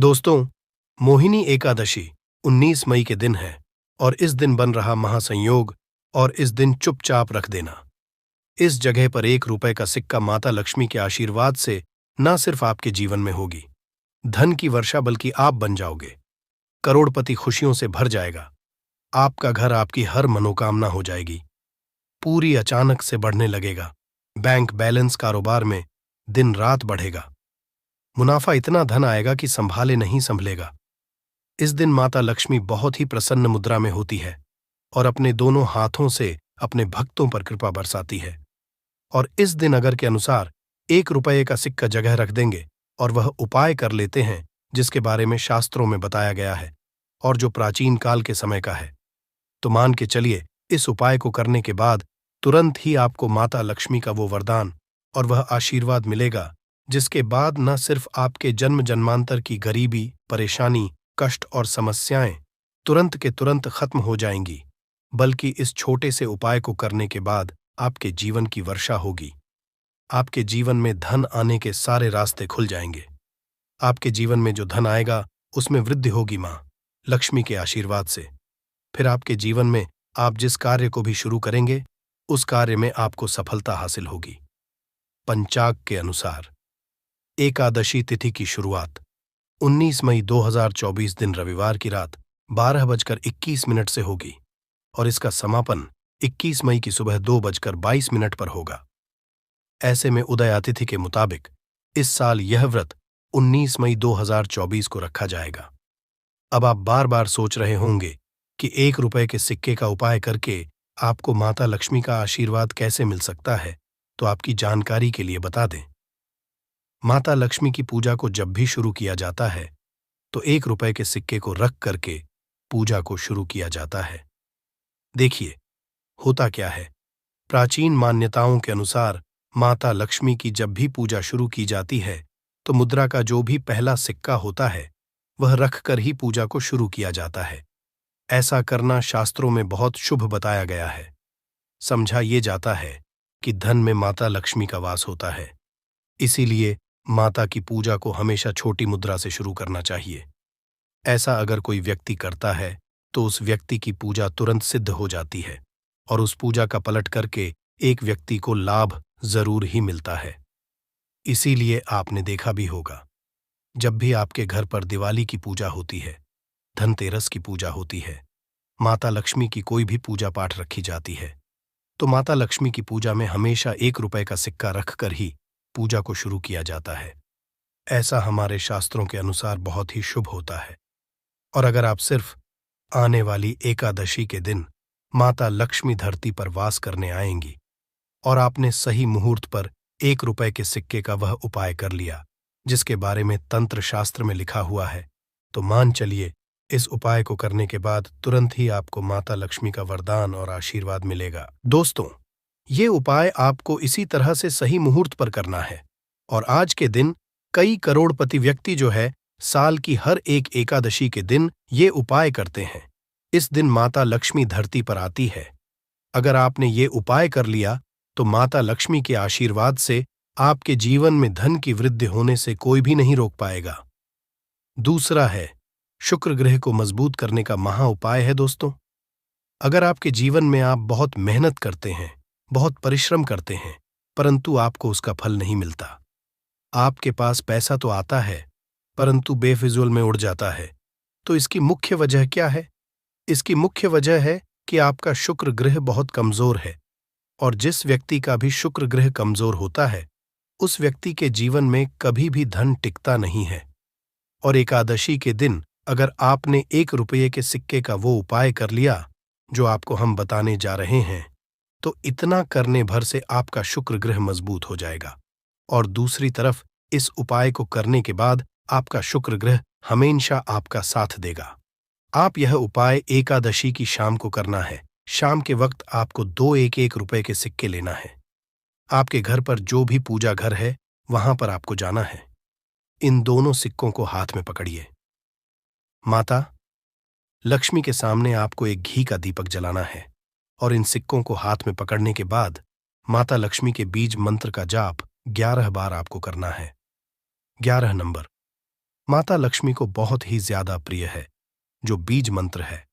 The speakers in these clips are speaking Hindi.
दोस्तों, मोहिनी एकादशी 19 मई के दिन है और इस दिन बन रहा महासंयोग और इस दिन चुपचाप रख देना। इस जगह पर 1 रुपए का सिक्का माता लक्ष्मी के आशीर्वाद से न सिर्फ आपके जीवन में होगी धन की वर्षा बल्कि आप बन जाओगे। करोड़पति खुशियों से भर जाएगा। आपका घर आपकी हर मनोकामना हो जाएगी। पूरी अचानक से बढ़ने लगेगा। बैंक बैलेंस कारोबार में दिन रात बढ़ेगा। मुनाफा इतना धन आएगा कि संभाले नहीं संभलेगा। इस दिन माता लक्ष्मी बहुत ही प्रसन्न मुद्रा में होती है और अपने दोनों हाथों से अपने भक्तों पर कृपा बरसाती है। और इस दिन अगर के अनुसार 1 रुपए का सिक्का जगह रख देंगे और वह उपाय कर लेते हैं जिसके बारे में शास्त्रों में बताया गया है और जो प्राचीन काल के समय का है, तो मान के चलिए इस उपाय को करने के बाद तुरंत ही आपको माता लक्ष्मी का वो वरदान और वह आशीर्वाद मिलेगा जिसके बाद न सिर्फ आपके जन्म जन्मांतर की गरीबी, परेशानी, कष्ट और समस्याएं तुरंत के तुरंत खत्म हो जाएंगी, बल्कि इस छोटे से उपाय को करने के बाद आपके जीवन की वर्षा होगी। आपके जीवन में धन आने के सारे रास्ते खुल जाएंगे। आपके जीवन में जो धन आएगा उसमें वृद्धि होगी मां लक्ष्मी के आशीर्वाद से। फिर आपके जीवन में आप जिस कार्य को भी शुरू करेंगे उस कार्य में आपको सफलता हासिल होगी। पंचांग के अनुसार एकादशी तिथि की शुरुआत 19 मई 2024 दिन रविवार की रात 12:21 से होगी और इसका समापन 21 मई की सुबह 2:22 पर होगा। ऐसे में उदया तिथि के मुताबिक इस साल यह व्रत 19 मई 2024 को रखा जाएगा। अब आप बार बार सोच रहे होंगे कि 1 रुपए के सिक्के का उपाय करके आपको माता लक्ष्मी का आशीर्वाद कैसे मिल सकता है, तो आपकी जानकारी के लिए बता दें। माता लक्ष्मी की पूजा को जब भी शुरू किया जाता है तो 1 रुपए के सिक्के को रख करके पूजा को शुरू किया जाता है। देखिए, होता क्या है, प्राचीन मान्यताओं के अनुसार माता लक्ष्मी की जब भी पूजा शुरू की जाती है तो मुद्रा का जो भी पहला सिक्का होता है वह रख कर ही पूजा को शुरू किया जाता है। ऐसा करना शास्त्रों में बहुत शुभ बताया गया है। समझा ये जाता है कि धन में माता लक्ष्मी का वास होता है। इसीलिए माता की पूजा को हमेशा छोटी मुद्रा से शुरू करना चाहिए। ऐसा अगर कोई व्यक्ति करता है तो उस व्यक्ति की पूजा तुरंत सिद्ध हो जाती है और उस पूजा का पलट करके एक व्यक्ति को लाभ जरूर ही मिलता है। इसीलिए आपने देखा भी होगा, जब भी आपके घर पर दिवाली की पूजा होती है, धनतेरस की पूजा होती है, माता लक्ष्मी की कोई भी पूजा पाठ रखी जाती है, तो माता लक्ष्मी की पूजा में हमेशा 1 रुपए का सिक्का रख कर ही पूजा को शुरू किया जाता है। ऐसा हमारे शास्त्रों के अनुसार बहुत ही शुभ होता है। और अगर आप सिर्फ आने वाली एकादशी के दिन माता लक्ष्मी धरती पर वास करने आएंगी और आपने सही मुहूर्त पर 1 रुपए के सिक्के का वह उपाय कर लिया जिसके बारे में तंत्र शास्त्र में लिखा हुआ है, तो मान चलिए इस उपाय को करने के बाद तुरंत ही आपको माता लक्ष्मी का वरदान और आशीर्वाद मिलेगा। दोस्तों, ये उपाय आपको इसी तरह से सही मुहूर्त पर करना है और आज के दिन कई करोड़पति व्यक्ति जो है साल की हर एक एकादशी के दिन ये उपाय करते हैं। इस दिन माता लक्ष्मी धरती पर आती है। अगर आपने ये उपाय कर लिया तो माता लक्ष्मी के आशीर्वाद से आपके जीवन में धन की वृद्धि होने से कोई भी नहीं रोक पाएगा। दूसरा है शुक्र ग्रह को मजबूत करने का महा उपाय है। दोस्तों, अगर आपके जीवन में आप बहुत मेहनत करते हैं, बहुत परिश्रम करते हैं, परंतु आपको उसका फल नहीं मिलता, आपके पास पैसा तो आता है परंतु बेफिजूल में उड़ जाता है, तो इसकी मुख्य वजह क्या है? इसकी मुख्य वजह है कि आपका शुक्र ग्रह बहुत कमजोर है और जिस व्यक्ति का भी शुक्र ग्रह कमजोर होता है उस व्यक्ति के जीवन में कभी भी धन टिकता नहीं है। और एकादशी के दिन अगर आपने 1 रुपये के सिक्के का वो उपाय कर लिया जो आपको हम बताने जा रहे हैं, तो इतना करने भर से आपका शुक्र ग्रह मजबूत हो जाएगा और दूसरी तरफ इस उपाय को करने के बाद आपका शुक्र ग्रह हमेशा आपका साथ देगा। आप यह उपाय एकादशी की शाम को करना है। शाम के वक्त आपको 2 1 रुपए के सिक्के लेना है। आपके घर पर जो भी पूजा घर है वहां पर आपको जाना है। इन दोनों सिक्कों को हाथ में पकड़िए। माता लक्ष्मी के सामने आपको एक घी का दीपक जलाना है और इन सिक्कों को हाथ में पकड़ने के बाद माता लक्ष्मी के बीज मंत्र का जाप 11 बार आपको करना है। 11 नंबर माता लक्ष्मी को बहुत ही ज्यादा प्रिय है, जो बीज मंत्र है।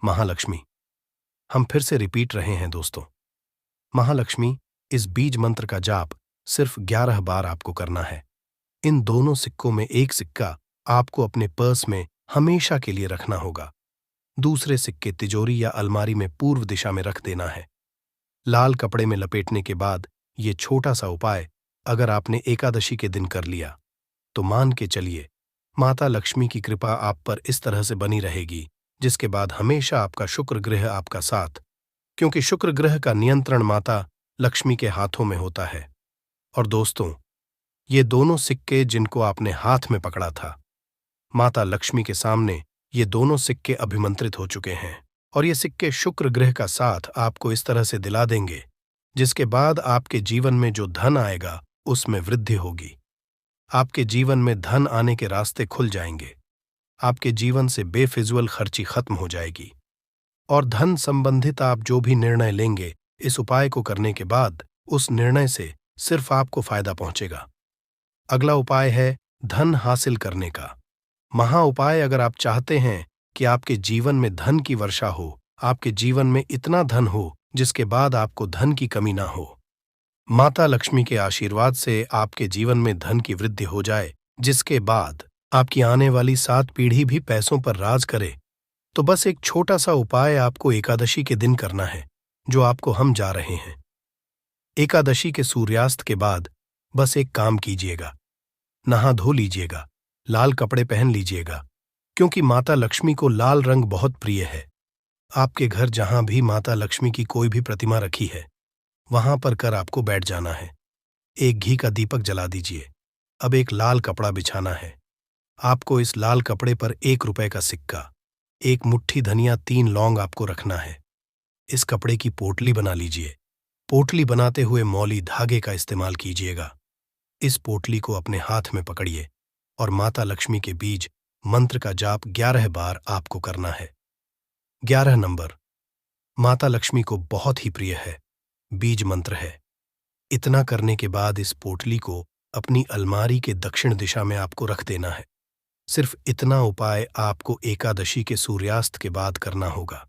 महालक्ष्मी। हम फिर से रिपीट रहे हैं दोस्तों। महालक्ष्मी, इस बीज मंत्र का जाप सिर्फ 11 बार आपको करना है। इन दोनों सिक्कों में एक सिक्का आपको अपने पर्स में हमेशा के लिए रखना होगा। दूसरे सिक्के तिजोरी या अलमारी में पूर्व दिशा में रख देना है। लाल कपड़े में लपेटने के बाद ये छोटा सा उपाय अगर आपने एकादशी के दिन कर लिया तो मान के चलिए माता लक्ष्मी की कृपा आप पर इस तरह से बनी रहेगी, जिसके बाद हमेशा आपका शुक्र ग्रह आपका साथ, क्योंकि शुक्र ग्रह का नियंत्रण माता लक्ष्मी के हाथों में होता है। और दोस्तों, ये दोनों सिक्के जिनको आपने हाथ में पकड़ा था, माता लक्ष्मी के सामने ये दोनों सिक्के अभिमंत्रित हो चुके हैं और ये सिक्के शुक्र ग्रह का साथ आपको इस तरह से दिला देंगे, जिसके बाद आपके जीवन में जो धन आएगा उसमें वृद्धि होगी। आपके जीवन में धन आने के रास्ते खुल जाएंगे। आपके जीवन से बेफिजूल खर्ची खत्म हो जाएगी और धन संबंधित आप जो भी निर्णय लेंगे इस उपाय को करने के बाद उस निर्णय से सिर्फ आपको फायदा पहुंचेगा। अगला उपाय है धन हासिल करने का महा उपाय। अगर आप चाहते हैं कि आपके जीवन में धन की वर्षा हो, आपके जीवन में इतना धन हो जिसके बाद आपको धन की कमी ना हो, माता लक्ष्मी के आशीर्वाद से आपके जीवन में धन की वृद्धि हो जाए, जिसके बाद आपकी आने वाली 7 पीढ़ी भी पैसों पर राज करे, तो बस एक छोटा सा उपाय आपको एकादशी के दिन करना है, जो आपको हम जा रहे हैं। एकादशी के सूर्यास्त के बाद बस एक काम कीजिएगा, नहा धो लीजिएगा, लाल कपड़े पहन लीजिएगा, क्योंकि माता लक्ष्मी को लाल रंग बहुत प्रिय है। आपके घर जहां भी माता लक्ष्मी की कोई भी प्रतिमा रखी है वहां पर कर आपको बैठ जाना है। एक घी का दीपक जला दीजिए। अब एक लाल कपड़ा बिछाना है। आपको इस लाल कपड़े पर 1 रुपए का सिक्का, 1 मुट्ठी धनिया, 3 लौंग आपको रखना है। इस कपड़े की पोटली बना लीजिए। पोटली बनाते हुए मौली धागे का इस्तेमाल कीजिएगा। इस पोटली को अपने हाथ में पकड़िए और माता लक्ष्मी के बीज मंत्र का जाप 11 बार आपको करना है। 11 नंबर माता लक्ष्मी को बहुत ही प्रिय है, बीज मंत्र है। इतना करने के बाद इस पोटली को अपनी अलमारी के दक्षिण दिशा में आपको रख देना है। सिर्फ इतना उपाय आपको एकादशी के सूर्यास्त के बाद करना होगा।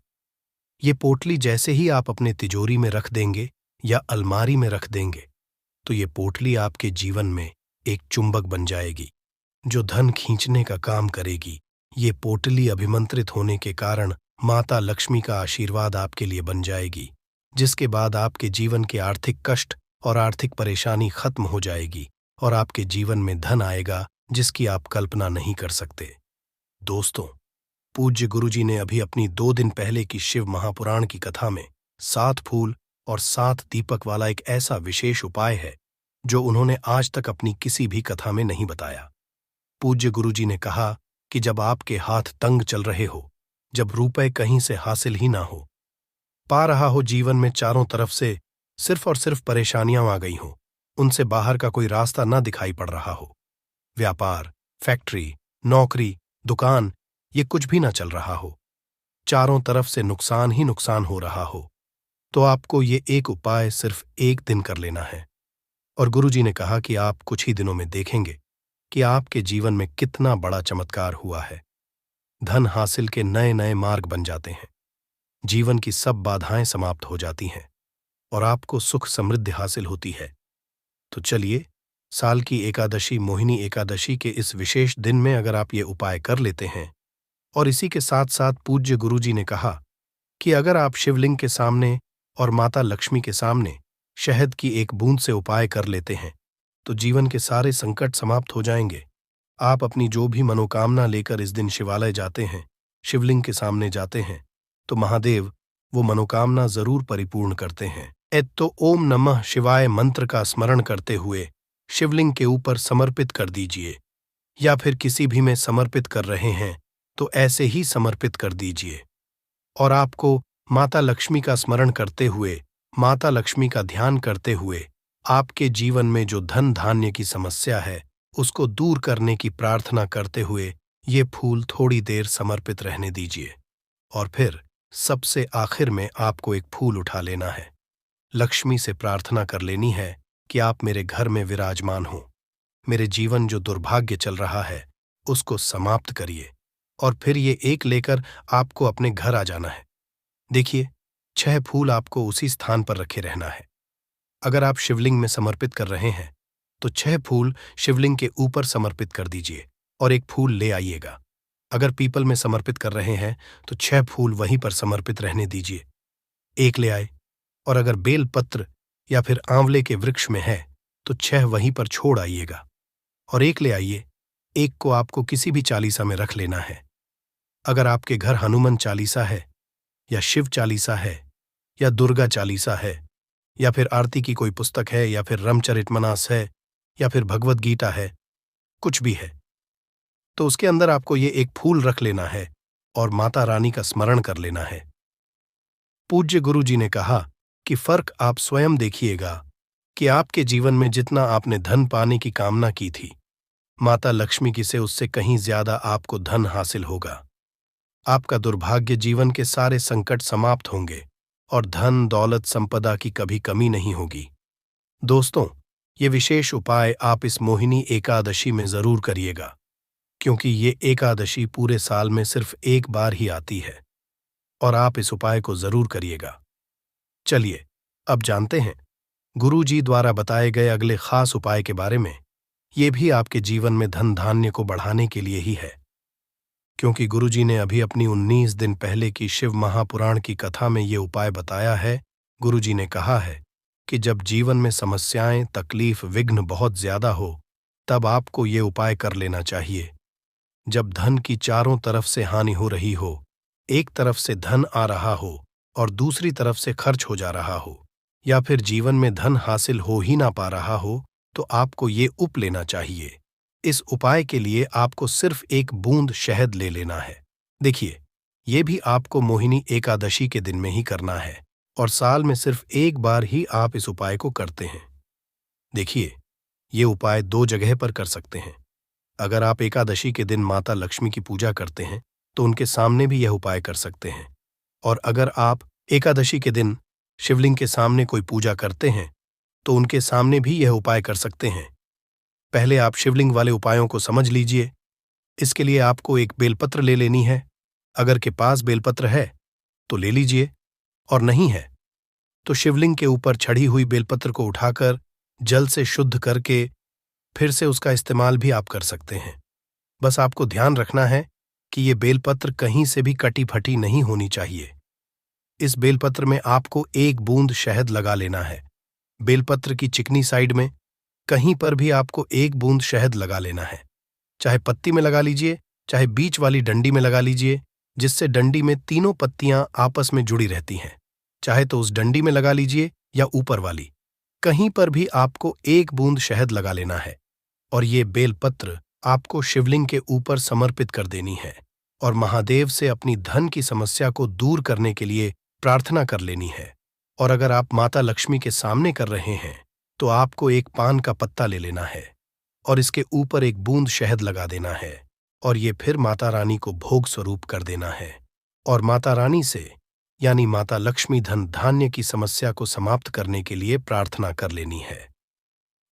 ये पोटली जैसे ही आप अपने तिजोरी में रख देंगे या अलमारी में रख देंगे तो ये पोटली आपके जीवन में एक चुंबक बन जाएगी, जो धन खींचने का काम करेगी। ये पोटली अभिमंत्रित होने के कारण माता लक्ष्मी का आशीर्वाद आपके लिए बन जाएगी, जिसके बाद आपके जीवन के आर्थिक कष्ट और आर्थिक परेशानी खत्म हो जाएगी और आपके जीवन में धन आएगा जिसकी आप कल्पना नहीं कर सकते। दोस्तों, पूज्य गुरुजी ने अभी अपनी 2 दिन पहले की शिव महापुराण की कथा में 7 फूल और 7 दीपक वाला एक ऐसा विशेष उपाय है जो उन्होंने आज तक अपनी किसी भी कथा में नहीं बताया। पूज्य गुरुजी ने कहा कि जब आपके हाथ तंग चल रहे हो, जब रुपए कहीं से हासिल ही ना हो पा रहा हो, जीवन में चारों तरफ से सिर्फ और सिर्फ परेशानियां आ गई हों, उनसे बाहर का कोई रास्ता ना दिखाई पड़ रहा हो, व्यापार, फैक्ट्री, नौकरी, दुकान, ये कुछ भी ना चल रहा हो, चारों तरफ से नुकसान ही नुकसान हो रहा हो, तो आपको ये एक उपाय सिर्फ 1 दिन कर लेना है। और गुरुजी ने कहा कि आप कुछ ही दिनों में देखेंगे कि आपके जीवन में कितना बड़ा चमत्कार हुआ है। धन हासिल के नए नए मार्ग बन जाते हैं, जीवन की सब बाधाएं समाप्त हो जाती हैं और आपको सुख समृद्धि हासिल होती है। तो चलिए, साल की एकादशी मोहिनी एकादशी के इस विशेष दिन में अगर आप ये उपाय कर लेते हैं, और इसी के साथ साथ पूज्य गुरुजी ने कहा कि अगर आप शिवलिंग के सामने और माता लक्ष्मी के सामने शहद की 1 बूंद से उपाय कर लेते हैं तो जीवन के सारे संकट समाप्त हो जाएंगे। आप अपनी जो भी मनोकामना लेकर इस दिन शिवालय जाते हैं, शिवलिंग के सामने जाते हैं, तो महादेव वो मनोकामना जरूर परिपूर्ण करते हैं। तो ओम नमः शिवाय मंत्र का स्मरण करते हुए शिवलिंग के ऊपर समर्पित कर दीजिए, या फिर किसी भी में समर्पित कर रहे हैं तो ऐसे ही समर्पित कर दीजिए। और आपको माता लक्ष्मी का स्मरण करते हुए, माता लक्ष्मी का ध्यान करते हुए आपके जीवन में जो धन धान्य की समस्या है उसको दूर करने की प्रार्थना करते हुए ये फूल थोड़ी देर समर्पित रहने दीजिए। और फिर सबसे आखिर में आपको एक फूल उठा लेना है। लक्ष्मी से प्रार्थना कर लेनी है कि आप मेरे घर में विराजमान हो। मेरे जीवन जो दुर्भाग्य चल रहा है उसको समाप्त करिए और फिर ये एक लेकर आपको अपने घर आ जाना है। देखिए, 6 फूल आपको उसी स्थान पर रखे रहना है। अगर आप शिवलिंग में समर्पित कर रहे हैं तो 6 फूल शिवलिंग के ऊपर समर्पित कर दीजिए और एक फूल ले आइएगा। अगर पीपल में समर्पित कर रहे हैं तो 6 फूल वहीं पर समर्पित रहने दीजिए, एक ले आए। और अगर बेल पत्र या फिर आंवले के वृक्ष में है तो 6 वहीं पर छोड़ आइएगा और एक ले आइए। एक को आपको किसी भी चालीसा में रख लेना है। अगर आपके घर हनुमान चालीसा है या शिव चालीसा है या दुर्गा चालीसा है या फिर आरती की कोई पुस्तक है या फिर रामचरितमानस है या फिर भगवद गीता है, कुछ भी है, तो उसके अंदर आपको ये एक फूल रख लेना है और माता रानी का स्मरण कर लेना है। पूज्य गुरु जी ने कहा कि फर्क आप स्वयं देखिएगा कि आपके जीवन में जितना आपने धन पाने की कामना की थी, माता लक्ष्मी की से उससे कहीं ज्यादा आपको धन हासिल होगा। आपका दुर्भाग्य जीवन के सारे संकट समाप्त होंगे और धन दौलत संपदा की कभी कमी नहीं होगी। दोस्तों, ये विशेष उपाय आप इस मोहिनी एकादशी में जरूर करिएगा, क्योंकि ये एकादशी पूरे साल में सिर्फ एक बार ही आती है और आप इस उपाय को जरूर करिएगा। चलिए अब जानते हैं गुरु जी द्वारा बताए गए अगले खास उपाय के बारे में। ये भी आपके जीवन में धन धान्य को बढ़ाने के लिए ही है, क्योंकि गुरु जी ने अभी अपनी 19 दिन पहले की शिव महापुराण की कथा में ये उपाय बताया है। गुरु जी ने कहा है कि जब जीवन में समस्याएं, तकलीफ, विघ्न बहुत ज्यादा हो, तब आपको ये उपाय कर लेना चाहिए। जब धन की चारों तरफ से हानि हो रही हो, एक तरफ से धन आ रहा हो और दूसरी तरफ से खर्च हो जा रहा हो, या फिर जीवन में धन हासिल हो ही ना पा रहा हो, तो आपको ये उप लेना चाहिए। इस उपाय के लिए आपको सिर्फ एक बूंद शहद ले लेना है। देखिए, ये भी आपको मोहिनी एकादशी के दिन में ही करना है और साल में सिर्फ एक बार ही आप इस उपाय को करते हैं। देखिए, ये उपाय 2 जगह पर कर सकते हैं। अगर आप एकादशी के दिन माता लक्ष्मी की पूजा करते हैं तो उनके सामने भी यह उपाय कर सकते हैं, और अगर आप एकादशी के दिन शिवलिंग के सामने कोई पूजा करते हैं तो उनके सामने भी यह उपाय कर सकते हैं। पहले आप शिवलिंग वाले उपायों को समझ लीजिए। इसके लिए आपको एक बेलपत्र ले लेनी है। अगर के पास बेलपत्र है तो ले लीजिए, और नहीं है तो शिवलिंग के ऊपर चढ़ी हुई बेलपत्र को उठाकर जल से शुद्ध करके फिर से उसका इस्तेमाल भी आप कर सकते हैं। बस आपको ध्यान रखना है कि ये बेलपत्र कहीं से भी कटी फटी नहीं होनी चाहिए। इस बेलपत्र में आपको एक बूंद शहद लगा लेना है। बेलपत्र की चिकनी साइड में कहीं पर भी आपको एक बूंद शहद लगा लेना है। चाहे पत्ती में लगा लीजिए, चाहे बीच वाली डंडी में लगा लीजिए, जिससे डंडी में तीनों पत्तियां आपस में जुड़ी रहती हैं। चाहे तो उस डंडी में लगा लीजिए या ऊपर वाली, कहीं पर भी आपको एक बूंद शहद लगा लेना है और ये बेलपत्र आपको शिवलिंग के ऊपर समर्पित कर देनी है और महादेव से अपनी धन की समस्या को दूर करने के लिए प्रार्थना कर लेनी है। और अगर आप माता लक्ष्मी के सामने कर रहे हैं तो आपको एक पान का पत्ता ले लेना है और इसके ऊपर एक बूंद शहद लगा देना है और ये फिर माता रानी को भोग स्वरूप कर देना है और माता रानी से यानी माता लक्ष्मी धन धान्य की समस्या को समाप्त करने के लिए प्रार्थना कर लेनी है।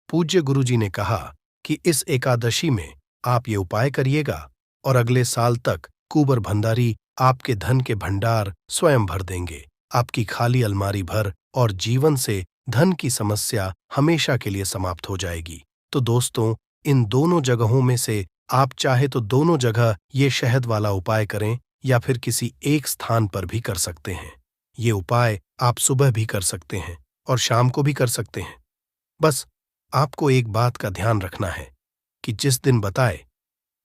पूज्य गुरु जी ने कहा कि इस एकादशी में आप ये उपाय करिएगा और अगले साल तक कुंवर भंडारी आपके धन के भंडार स्वयं भर देंगे, आपकी खाली अलमारी भर, और जीवन से धन की समस्या हमेशा के लिए समाप्त हो जाएगी। तो दोस्तों, इन दोनों जगहों में से आप चाहे तो दोनों जगह ये शहद वाला उपाय करें या फिर किसी एक स्थान पर भी कर सकते हैं। ये उपाय आप सुबह भी कर सकते हैं और शाम को भी कर सकते हैं। बस आपको एक बात का ध्यान रखना है कि जिस दिन बताए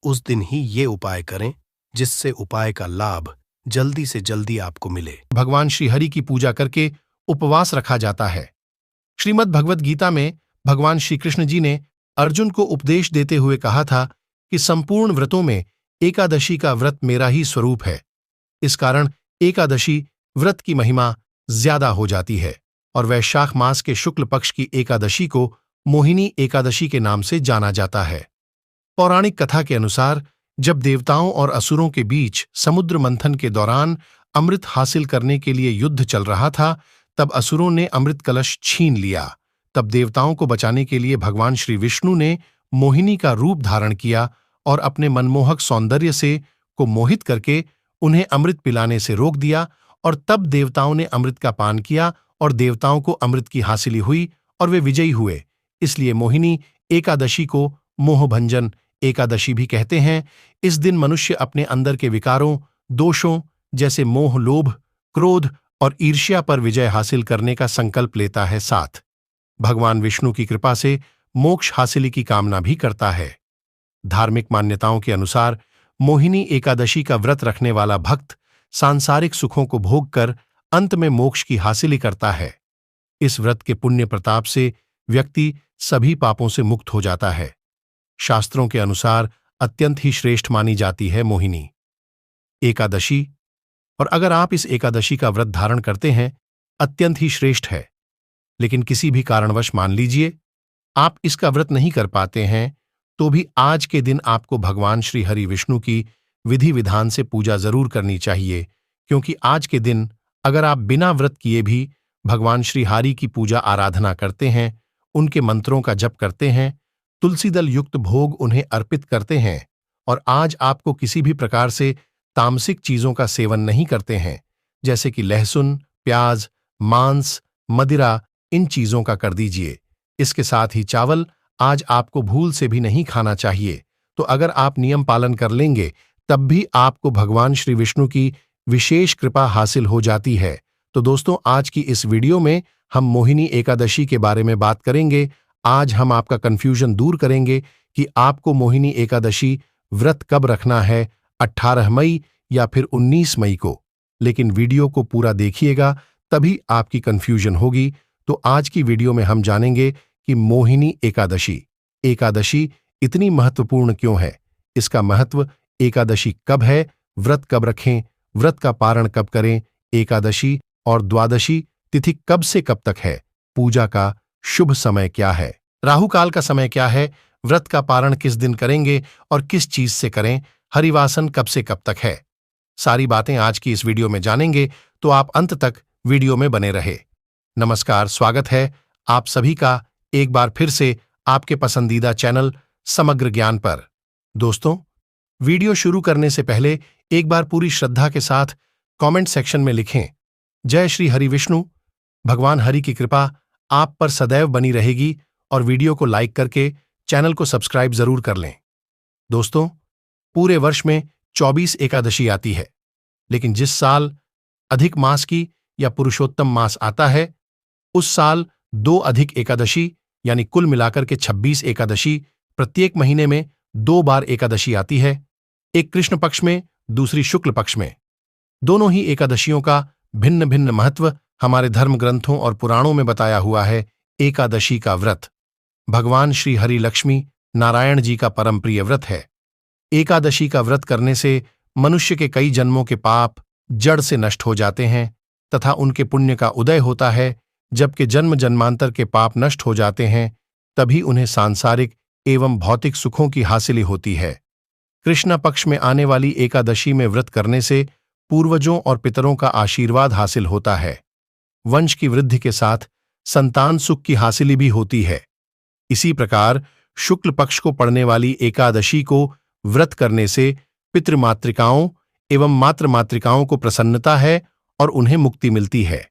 उस दिन ही ये उपाय करें, जिससे उपाय का लाभ जल्दी से जल्दी आपको मिले। भगवान श्री हरि की पूजा करके उपवास रखा जाता है। श्रीमद् भगवद गीता में भगवान श्री कृष्ण जी ने अर्जुन को उपदेश देते हुए कहा था कि संपूर्ण व्रतों में एकादशी का व्रत मेरा ही स्वरूप है। इस कारण एकादशी व्रत की महिमा ज्यादा हो जाती है और वैशाख मास के शुक्ल पक्ष की एकादशी को मोहिनी एकादशी के नाम से जाना जाता है। पौराणिक कथा के अनुसार जब देवताओं और असुरों के बीच समुद्र मंथन के दौरान अमृत हासिल करने के लिए युद्ध चल रहा था, तब असुरों ने अमृत कलश छीन लिया। तब देवताओं को बचाने के लिए भगवान श्री विष्णु ने मोहिनी का रूप धारण किया और अपने मनमोहक सौंदर्य से को मोहित करके उन्हें अमृत पिलाने से रोक दिया, और तब देवताओं ने अमृत का पान किया और देवताओं को अमृत की हासिली हुई और वे विजयी हुए। इसलिए मोहिनी एकादशी को मोहभंजन एकादशी भी कहते हैं। इस दिन मनुष्य अपने अंदर के विकारों, दोषों जैसे मोह, लोभ, क्रोध और ईर्ष्या पर विजय हासिल करने का संकल्प लेता है। साथ भगवान विष्णु की कृपा से मोक्ष हासिली की कामना भी करता है। धार्मिक मान्यताओं के अनुसार मोहिनी एकादशी का व्रत रखने वाला भक्त सांसारिक सुखों को भोग कर अंत में मोक्ष की हासिली करता है। इस व्रत के पुण्य प्रताप से व्यक्ति सभी पापों से मुक्त हो जाता है। शास्त्रों के अनुसार अत्यंत ही श्रेष्ठ मानी जाती है मोहिनी एकादशी, और अगर आप इस एकादशी का व्रत धारण करते हैं अत्यंत ही श्रेष्ठ है। लेकिन किसी भी कारणवश मान लीजिए आप इसका व्रत नहीं कर पाते हैं, तो भी आज के दिन आपको भगवान श्री हरि विष्णु की विधि विधान से पूजा जरूर करनी चाहिए, क्योंकि आज के दिन अगर आप बिना व्रत किए भी भगवान श्री हरि की पूजा आराधना करते हैं, उनके मंत्रों का जप करते हैं, तुलसी दल युक्त भोग उन्हें अर्पित करते हैं, और आज आपको किसी भी प्रकार से तामसिक चीजों का सेवन नहीं करते हैं, जैसे कि लहसुन, प्याज, मांस, मदिरा, इन चीजों का कर दीजिए। इसके साथ ही चावल आज आपको भूल से भी नहीं खाना चाहिए। तो अगर आप नियम पालन कर लेंगे तब भी आपको भगवान श्री विष्णु की विशेष कृपा हासिल हो जाती है। तो दोस्तों, आज की इस वीडियो में हम मोहिनी एकादशी के बारे में बात करेंगे। आज हम आपका कंफ्यूजन दूर करेंगे कि आपको मोहिनी एकादशी व्रत कब रखना है, 18 मई या फिर 19 मई को। लेकिन वीडियो को पूरा देखिएगा, तभी आपकी कंफ्यूजन होगी। तो आज की वीडियो में हम जानेंगे कि मोहिनी एकादशी इतनी महत्वपूर्ण क्यों है, इसका महत्व, एकादशी कब है, व्रत कब रखें, व्रत का पारण कब करें, एकादशी और द्वादशी तिथि कब से कब तक है, पूजा का शुभ समय क्या है, राहु काल का समय क्या है, व्रत का पारण किस दिन करेंगे और किस चीज से करें, हरिवासन कब से कब तक है। सारी बातें आज की इस वीडियो में जानेंगे, तो आप अंत तक वीडियो में बने रहे। नमस्कार, स्वागत है आप सभी का एक बार फिर से आपके पसंदीदा चैनल समग्र ज्ञान पर। दोस्तों, वीडियो शुरू करने से पहले एक बार पूरी श्रद्धा के साथ कमेंट सेक्शन में लिखें, जय श्री हरि विष्णु। भगवान हरि की कृपा आप पर सदैव बनी रहेगी, और वीडियो को लाइक करके चैनल को सब्सक्राइब जरूर कर लें। दोस्तों, पूरे वर्ष में 24 एकादशी आती है, लेकिन जिस साल अधिक मास की या पुरुषोत्तम मास आता है, उस साल 2 अधिक एकादशी यानी कुल मिलाकर के 26 एकादशी, प्रत्येक महीने में 2 बार एकादशी आती है, एक कृष्ण पक्ष में, दूसरी शुक्ल पक्ष में। दोनों ही एकादशियों का भिन्न भिन्न महत्व हमारे धर्म ग्रंथों और पुराणों में बताया हुआ है। एकादशी का व्रत भगवान श्री हरि लक्ष्मी नारायण जी का परम प्रिय व्रत है। एकादशी का व्रत करने से मनुष्य के कई जन्मों के पाप जड़ से नष्ट हो जाते हैं तथा उनके पुण्य का उदय होता है। जबकि जन्म जन्मांतर के पाप नष्ट हो जाते हैं, तभी उन्हें सांसारिक एवं भौतिक सुखों की हासिली होती है। कृष्ण पक्ष में आने वाली एकादशी में व्रत करने से पूर्वजों और पितरों का आशीर्वाद हासिल होता है। वंश की वृद्धि के साथ संतान सुख की हासिली भी होती है। इसी प्रकार शुक्ल पक्ष को पड़ने वाली एकादशी को व्रत करने से पितृमातृकाओं एवं मातृमातृकाओं को प्रसन्नता है और उन्हें मुक्ति मिलती है।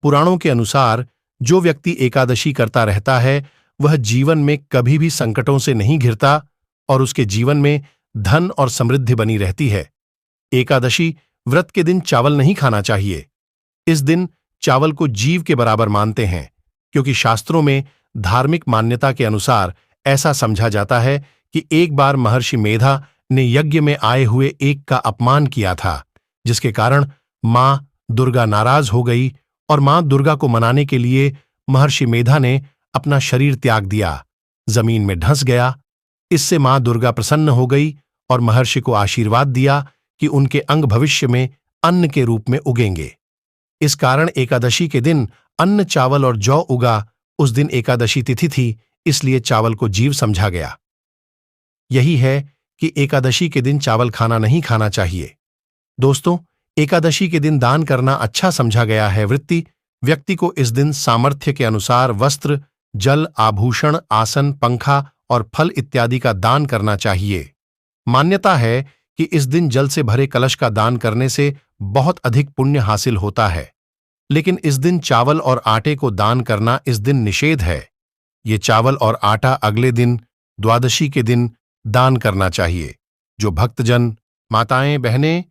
पुराणों के अनुसार जो व्यक्ति एकादशी करता रहता है, वह जीवन में कभी भी संकटों से नहीं घिरता और उसके जीवन में धन और समृद्धि बनी रहती है। एकादशी व्रत के दिन चावल नहीं खाना चाहिए। इस दिन चावल को जीव के बराबर मानते हैं, क्योंकि शास्त्रों में धार्मिक मान्यता के अनुसार ऐसा समझा जाता है कि एक बार महर्षि मेधा ने यज्ञ में आए हुए एक का अपमान किया था, जिसके कारण मां दुर्गा नाराज हो गई और मां दुर्गा को मनाने के लिए महर्षि मेधा ने अपना शरीर त्याग दिया, जमीन में धंस गया। इससे मां दुर्गा प्रसन्न हो गई और महर्षि को आशीर्वाद दिया कि उनके अंग भविष्य में अन्न के रूप में उगेंगे। इस कारण एकादशी के दिन अन्न, चावल और जौ उगा। उस दिन एकादशी तिथि थी, इसलिए चावल को जीव समझा गया। यही है कि एकादशी के दिन चावल खाना नहीं खाना चाहिए। दोस्तों, एकादशी के दिन दान करना अच्छा समझा गया है। व्यक्ति को इस दिन सामर्थ्य के अनुसार वस्त्र, जल, आभूषण, आसन, पंखा और फल इत्यादि का दान करना चाहिए। मान्यता है कि इस दिन जल से भरे कलश का दान करने से बहुत अधिक पुण्य हासिल होता है, लेकिन इस दिन चावल और आटे को दान करना इस दिन निषेध है। ये चावल और आटा अगले दिन द्वादशी के दिन दान करना चाहिए। जो भक्तजन, माताएं, बहनें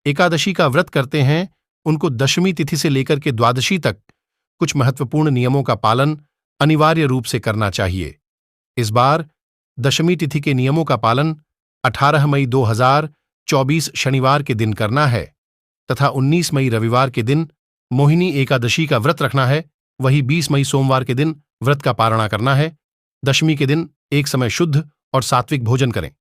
एकादशी का व्रत करते हैं, उनको दशमी तिथि से लेकर के द्वादशी तक कुछ महत्वपूर्ण नियमों का पालन अनिवार्य रूप से करना चाहिए। इस बार दशमी तिथि के नियमों का पालन 18 मई 2024 शनिवार के दिन करना है तथा 19 मई रविवार के दिन मोहिनी एकादशी का व्रत रखना है। वही 20 मई सोमवार के दिन व्रत का पारणा करना है। दशमी के दिन एक समय शुद्ध और सात्विक भोजन करें।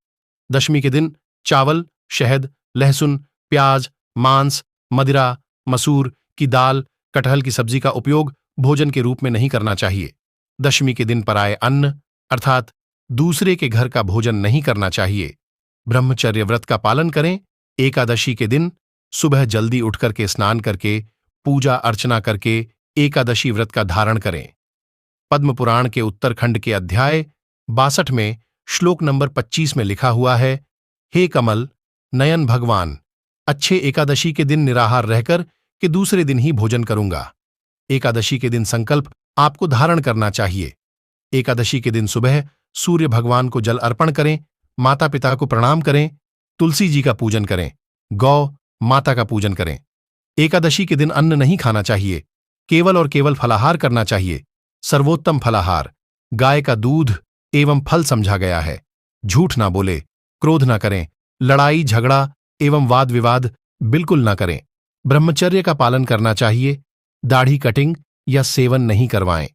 दशमी के दिन चावल, शहद, लहसुन, प्याज, मांस, मदिरा, मसूर की दाल, कटहल की सब्जी का उपयोग भोजन के रूप में नहीं करना चाहिए। दशमी के दिन पराये अन्न अर्थात दूसरे के घर का भोजन नहीं करना चाहिए। ब्रह्मचर्य व्रत का पालन करें। एकादशी के दिन सुबह जल्दी उठकर के स्नान करके पूजा अर्चना करके एकादशी व्रत का धारण करें। पद्म पुराण के उत्तरखंड के अध्याय 62 में श्लोक नंबर 25 में लिखा हुआ है, हे कमल नयन भगवान, अच्छे एकादशी के दिन निराहार रहकर के दूसरे दिन ही भोजन करूंगा। एकादशी के दिन संकल्प आपको धारण करना चाहिए। एकादशी के दिन सुबह सूर्य भगवान को जल अर्पण करें, माता पिता को प्रणाम करें, तुलसी जी का पूजन करें, गौ माता का पूजन करें। एकादशी के दिन अन्न नहीं खाना चाहिए, केवल और केवल फलाहार करना चाहिए। सर्वोत्तम फलाहार गाय का दूध एवं फल समझा गया है। झूठ ना बोले, क्रोध ना करें, लड़ाई झगड़ा एवं वाद विवाद बिल्कुल ना करें। ब्रह्मचर्य का पालन करना चाहिए। दाढ़ी कटिंग या सेवन नहीं करवाएं।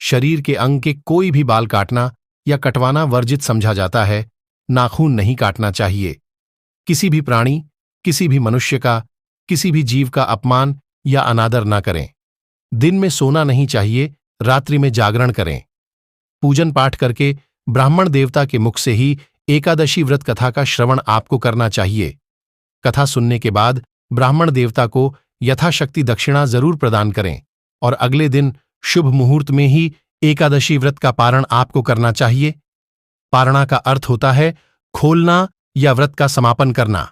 शरीर के अंग के कोई भी बाल काटना या कटवाना वर्जित समझा जाता है। नाखून नहीं काटना चाहिए। किसी भी प्राणी, किसी भी मनुष्य का, किसी भी जीव का अपमान या अनादर ना करें। दिन में सोना नहीं चाहिए, रात्रि में जागरण करें। पूजन पाठ करके ब्राह्मण देवता के मुख से ही एकादशी व्रत कथा का श्रवण आपको करना चाहिए। कथा सुनने के बाद ब्राह्मण देवता को यथाशक्ति दक्षिणा जरूर प्रदान करें और अगले दिन शुभ मुहूर्त में ही एकादशी व्रत का पारण आपको करना चाहिए। पारणा का अर्थ होता है खोलना या व्रत का समापन करना।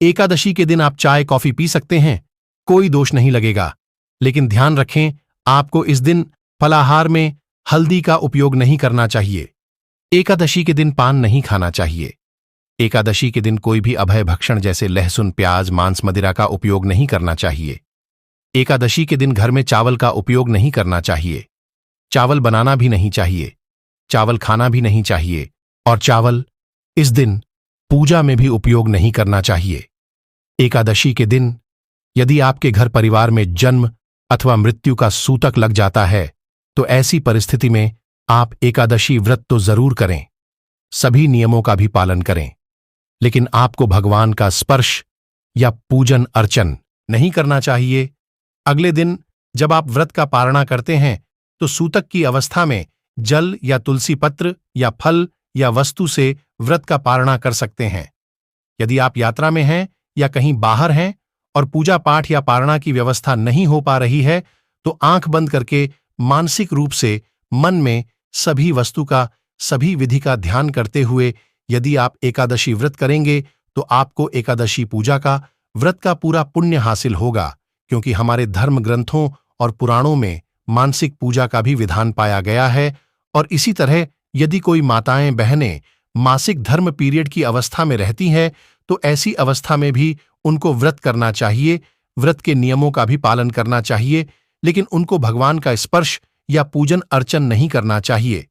एकादशी के दिन आप चाय कॉफी पी सकते हैं, कोई दोष नहीं लगेगा, लेकिन ध्यान रखें आपको इस दिन फलाहार में हल्दी का उपयोग नहीं करना चाहिए। एकादशी के दिन पान नहीं खाना चाहिए। एकादशी के दिन कोई भी अभय भक्षण जैसे लहसुन, प्याज, मांस, मदिरा का उपयोग नहीं करना चाहिए। एकादशी के दिन घर में चावल का उपयोग नहीं करना चाहिए। चावल बनाना भी नहीं चाहिए, चावल खाना भी नहीं चाहिए और चावल इस दिन पूजा में भी उपयोग नहीं करना चाहिए। एकादशी के दिन यदि आपके घर परिवार में जन्म अथवा मृत्यु का सूतक लग जाता है तो ऐसी परिस्थिति में आप एकादशी व्रत तो जरूर करें, सभी नियमों का भी पालन करें, लेकिन आपको भगवान का स्पर्श या पूजन अर्चन नहीं करना चाहिए। अगले दिन जब आप व्रत का पारणा करते हैं तो सूतक की अवस्था में जल या तुलसी पत्र या फल या वस्तु से व्रत का पारणा कर सकते हैं। यदि आप यात्रा में हैं या कहीं बाहर हैं और पूजा पाठ या पारणा की व्यवस्था नहीं हो पा रही है तो आंख बंद करके मानसिक रूप से मन में सभी वस्तु का, सभी विधि का ध्यान करते हुए यदि आप एकादशी व्रत करेंगे तो आपको एकादशी पूजा का, व्रत का पूरा पुण्य हासिल होगा, क्योंकि हमारे धर्म ग्रंथों और पुराणों में मानसिक पूजा का भी विधान पाया गया है। और इसी तरह यदि कोई माताएं बहनें मासिक धर्म पीरियड की अवस्था में रहती हैं तो ऐसी अवस्था में भी उनको व्रत करना चाहिए, व्रत के नियमों का भी पालन करना चाहिए, लेकिन उनको भगवान का स्पर्श या पूजन अर्चन नहीं करना चाहिए।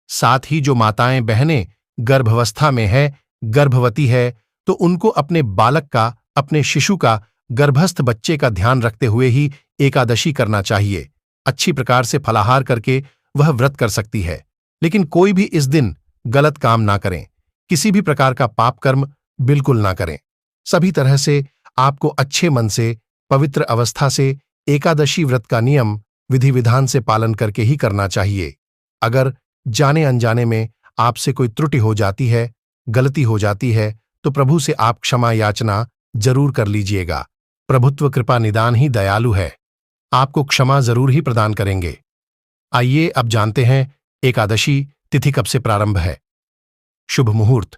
साथ ही जो माताएं बहनें गर्भावस्था में है, गर्भवती है, तो उनको अपने बालक का, अपने शिशु का, गर्भस्थ बच्चे का ध्यान रखते हुए ही एकादशी करना चाहिए। अच्छी प्रकार से फलाहार करके वह व्रत कर सकती है, लेकिन कोई भी इस दिन गलत काम ना करें, किसी भी प्रकार का पाप कर्म बिल्कुल ना करें। सभी तरह से आपको अच्छे मन से, पवित्र अवस्था से एकादशी व्रत का नियम विधि विधान से पालन करके ही करना चाहिए। अगर जाने अनजाने में आपसे कोई त्रुटि हो जाती है, गलती हो जाती है, तो प्रभु से आप क्षमा याचना जरूर कर लीजिएगा। प्रभुत्व कृपा निदान ही दयालु है, आपको क्षमा जरूर ही प्रदान करेंगे। आइए अब जानते हैं एकादशी तिथि कब से प्रारंभ है। शुभ मुहूर्त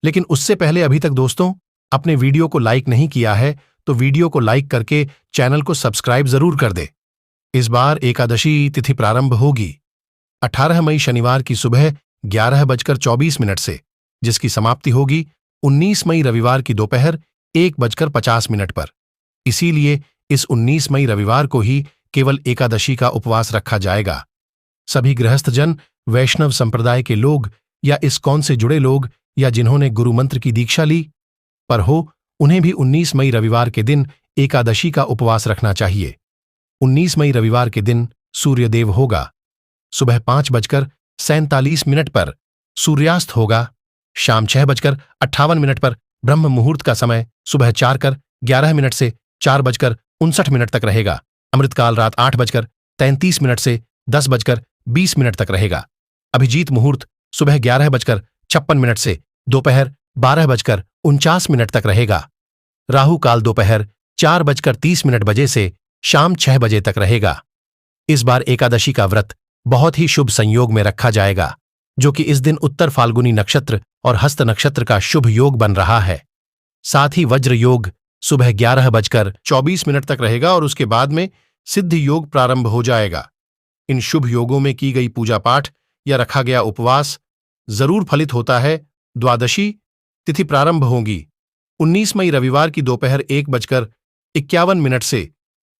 लेकिन उससे पहले अभी तक दोस्तों अपने वीडियो को लाइक नहीं किया है तो वीडियो को लाइक करके चैनल को सब्सक्राइब जरूर कर दे। इस बार एकादशी तिथि प्रारंभ होगी 18 मई शनिवार की सुबह 11:24 से, जिसकी समाप्ति होगी 19 मई रविवार की दोपहर 1:50 पर। इसीलिए इस 19 मई रविवार को ही केवल एकादशी का उपवास रखा जाएगा। सभी गृहस्थजन, वैष्णव संप्रदाय के लोग या इस्कॉन से जुड़े लोग या जिन्होंने गुरु मंत्र की दीक्षा ली पर हो, उन्हें भी 19 मई रविवार के दिन एकादशी का उपवास रखना चाहिए। 19 मई रविवार के दिन सूर्यदेव होगा। सुबह 5:47 पर सूर्यास्त होगा। शाम 6:58 पर ब्रह्म मुहूर्त का समय सुबह 4:11 से 4:59 तक रहेगा। अमृतकाल रात 8:33 से 10:20 तक रहेगा। अभिजीत मुहूर्त सुबह 11:56 से दोपहर 12:49 तक रहेगा। राहु काल दोपहर 4:30 बजे से शाम 6 बजे तक रहेगा। इस बार एकादशी का व्रत बहुत ही शुभ संयोग में रखा जाएगा, जो कि इस दिन उत्तर फाल्गुनी नक्षत्र और हस्त नक्षत्र का शुभ योग बन रहा है। साथ ही वज्र योग सुबह 11:24 तक रहेगा और उसके बाद में सिद्ध योग प्रारंभ हो जाएगा। इन शुभ योगों में की गई पूजा पाठ या रखा गया उपवास जरूर फलित होता है। द्वादशी तिथि प्रारंभ होगी 19 मई रविवार की दोपहर 1:51 से।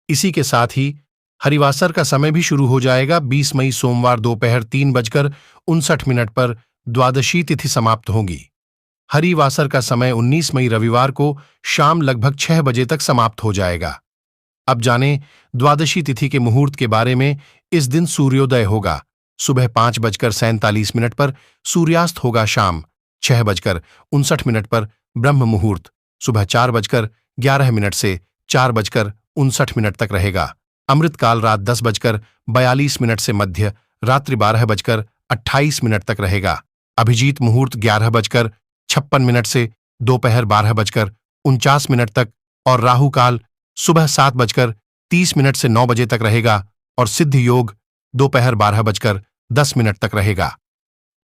इसी के साथ ही हरिवासर का समय भी शुरू हो जाएगा। 20 मई सोमवार दोपहर 3:59 पर द्वादशी तिथि समाप्त होगी। हरिवासर का समय 19 मई रविवार को शाम लगभग 6 बजे तक समाप्त हो जाएगा। अब जानें द्वादशी तिथि के मुहूर्त के बारे में। इस दिन सूर्योदय होगा सुबह 5:47 पर, सूर्यास्त होगा शाम 6:59 पर। ब्रह्म मुहूर्त सुबह 4:11 से 4:59 तक रहेगा। अमृतकाल रात 10:42 से मध्य रात्रि 12:28 तक रहेगा। अभिजीत मुहूर्त 11:56 से दोपहर 12:49 तक और राहु काल सुबह 7:30 से 9 बजे तक रहेगा और सिद्ध योग दोपहर 12:10 तक रहेगा।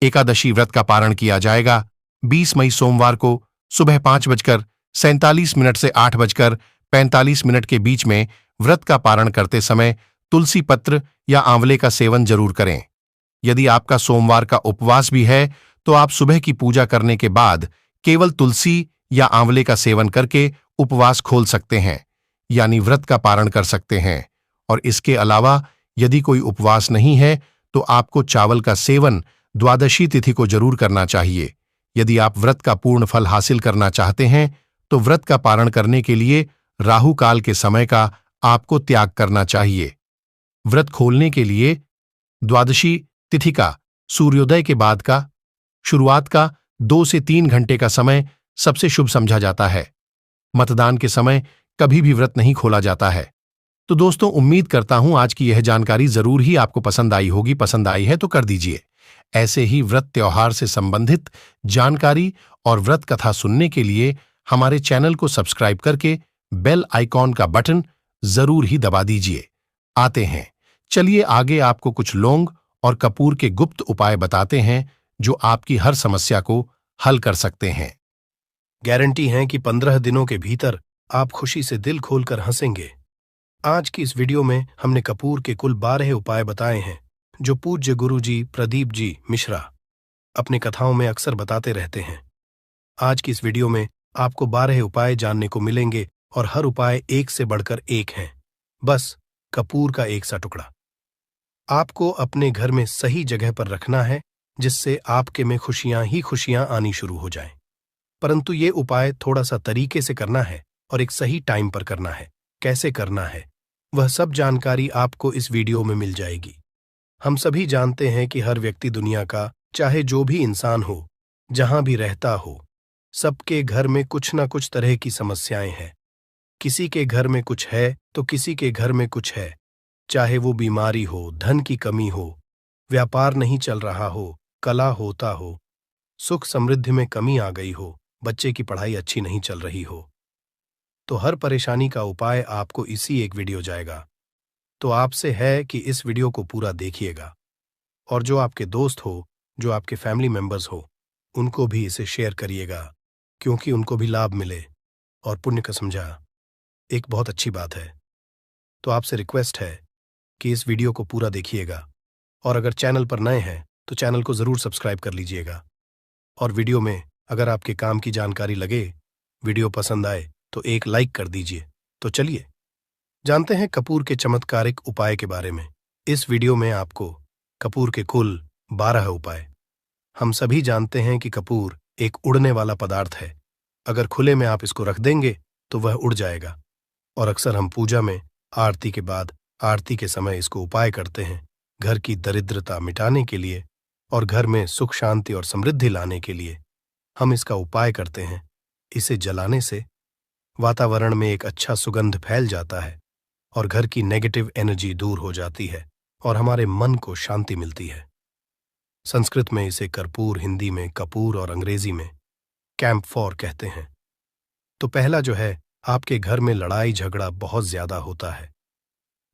एकादशी व्रत का पारण किया जाएगा 20 मई सोमवार को सुबह 5:47 से 8:45 के बीच में। व्रत का पारण करते समय तुलसी पत्र या आंवले का सेवन जरूर करें। यदि आपका सोमवार का उपवास भी है तो आप सुबह की पूजा करने के बाद केवल तुलसी या आंवले का सेवन करके उपवास खोल सकते हैं, यानी व्रत का पारण कर सकते हैं। और इसके अलावा यदि कोई उपवास नहीं है तो आपको चावल का सेवन द्वादशी तिथि को जरूर करना चाहिए। यदि आप व्रत का पूर्ण फल हासिल करना चाहते हैं तो व्रत का पारण करने के लिए राहु काल के समय का आपको त्याग करना चाहिए। व्रत खोलने के लिए द्वादशी तिथि का सूर्योदय के बाद का शुरुआत का 2 से 3 घंटे का समय सबसे शुभ समझा जाता है। मतदान के समय कभी भी व्रत नहीं खोला जाता है। तो दोस्तों, उम्मीद करता हूं आज की यह जानकारी जरूर ही आपको पसंद आई होगी। पसंद आई है तो कर दीजिए। ऐसे ही व्रत त्योहार से संबंधित जानकारी और व्रत कथा सुनने के लिए हमारे चैनल को सब्सक्राइब करके बेल आइकॉन का बटन जरूर ही दबा दीजिए। आते हैं, चलिए आगे आपको कुछ लौंग और कपूर के गुप्त उपाय बताते हैं जो आपकी हर समस्या को हल कर सकते हैं। गारंटी है कि 15 दिनों के भीतर आप खुशी से दिल खोलकर हंसेंगे। आज की इस वीडियो में हमने कपूर के कुल 12 उपाय बताए हैं जो पूज्य गुरु जी प्रदीप जी मिश्रा अपनी कथाओं में अक्सर बताते रहते हैं। आज की इस वीडियो में आपको 12 उपाय जानने को मिलेंगे और हर उपाय एक से बढ़कर एक हैं। बस कपूर का एक सा टुकड़ा आपको अपने घर में सही जगह पर रखना है, जिससे आपके में खुशियां ही खुशियां आनी शुरू हो जाएं। परंतु ये उपाय थोड़ा सा तरीके से करना है और एक सही टाइम पर करना है। कैसे करना है वह सब जानकारी आपको इस वीडियो में मिल जाएगी। हम सभी जानते हैं कि हर व्यक्ति दुनिया का, चाहे जो भी इंसान हो, जहां भी रहता हो, सबके घर में कुछ ना कुछ तरह की समस्याएं हैं। किसी के घर में कुछ है तो किसी के घर में कुछ है, चाहे वो बीमारी हो, धन की कमी हो, व्यापार नहीं चल रहा हो, कला होता हो, सुख समृद्धि में कमी आ गई हो, बच्चे की पढ़ाई अच्छी नहीं चल रही हो। तो हर परेशानी का उपाय आपको इसी एक वीडियो जाएगा। तो आपसे है कि इस वीडियो को पूरा देखिएगा और जो आपके दोस्त हो, जो आपके फैमिली मेंबर्स हो, उनको भी इसे शेयर करिएगा, क्योंकि उनको भी लाभ मिले और पुण्य का समझा एक बहुत अच्छी बात है। तो आपसे रिक्वेस्ट है कि इस वीडियो को पूरा देखिएगा, और अगर चैनल पर नए हैं तो चैनल को ज़रूर सब्सक्राइब कर लीजिएगा। और वीडियो में अगर आपके काम की जानकारी लगे, वीडियो पसंद आए तो एक लाइक कर दीजिए। तो चलिए जानते हैं कपूर के चमत्कारिक उपाय के बारे में। इस वीडियो में आपको कपूर के कुल 12 उपाय। हम सभी जानते हैं कि कपूर एक उड़ने वाला पदार्थ है। अगर खुले में आप इसको रख देंगे तो वह उड़ जाएगा, और अक्सर हम पूजा में आरती के बाद आरती के समय इसको उपाय करते हैं, घर की दरिद्रता मिटाने के लिए और घर में सुख शांति और समृद्धि लाने के लिए हम इसका उपाय करते हैं। इसे जलाने से वातावरण में एक अच्छा सुगंध फैल जाता है और घर की नेगेटिव एनर्जी दूर हो जाती है और हमारे मन को शांति मिलती है। संस्कृत में इसे कर्पूर, हिंदी में कपूर और अंग्रेजी में कैम्फोर कहते हैं। तो पहला जो है, आपके घर में लड़ाई झगड़ा बहुत ज्यादा होता है।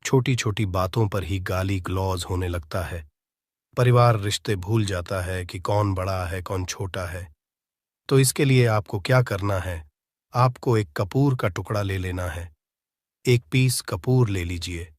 छोटी छोटी बातों पर ही गाली गलौज होने लगता है। परिवार रिश्ते भूल जाता है कि कौन बड़ा है कौन छोटा है। तो इसके लिए आपको क्या करना है, आपको एक कपूर का टुकड़ा ले लेना है। एक पीस कपूर ले लीजिए